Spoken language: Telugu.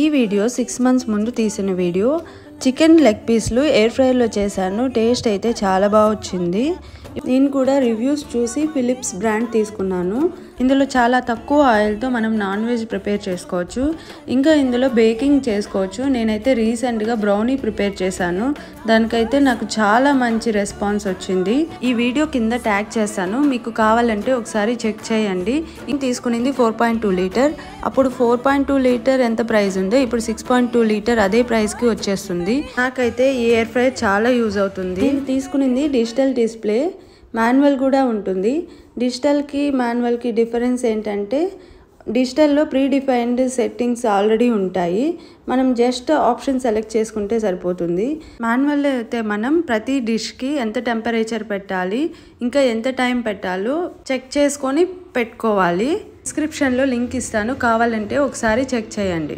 ఈ వీడియో 6 మంత్స్ ముందు తీసిన వీడియో. చికెన్ లెగ్ పీస్లు ఎయిర్ ఫ్రైయర్లో చేశాను. టేస్ట్ అయితే చాలా బాగా వచ్చింది. నేను కూడా రివ్యూస్ చూసి ఫిలిప్స్ బ్రాండ్ తీసుకున్నాను. ఇందులో చాలా తక్కువ ఆయిల్తో మనం నాన్ వెజ్ ప్రిపేర్ చేసుకోవచ్చు. ఇంకా ఇందులో బేకింగ్ చేసుకోవచ్చు. నేనైతే రీసెంట్గా బ్రౌనీ ప్రిపేర్ చేశాను. దానికైతే నాకు చాలా మంచి రెస్పాన్స్ వచ్చింది. ఈ వీడియో కింద ట్యాగ్ చేస్తాను, మీకు కావాలంటే ఒకసారి చెక్ చేయండి. నేను తీసుకునింది 4.2 లీటర్. అప్పుడు 4.2 లీటర్ ఎంత ప్రైస్ ఉందో ఇప్పుడు 6.2 లీటర్ అదే ప్రైస్కి వచ్చేస్తుంది. నాకైతే ఈ ఎయిర్ ఫ్రైయర్ చాలా యూజ్ అవుతుంది. నేను తీసుకునింది డిజిటల్ డిస్ప్లే, మాన్యువల్ కూడా ఉంటుంది. డిజిటల్కి మాన్యువల్కి డిఫరెన్స్ ఏంటంటే డిజిటల్లో ప్రీ డిఫైన్డ్ సెట్టింగ్స్ ఆల్రెడీ ఉంటాయి. మనం జస్ట్ ఆప్షన్ సెలెక్ట్ చేసుకుంటే సరిపోతుంది. మాన్యువల్ అయితే మనం ప్రతి డిష్కి ఎంత టెంపరేచర్ పెట్టాలి, ఇంకా ఎంత టైం పెట్టాలో చెక్ చేసుకొని పెట్టుకోవాలి. డిస్క్రిప్షన్లో లింక్ ఇస్తాను, కావాలంటే ఒకసారి చెక్ చేయండి.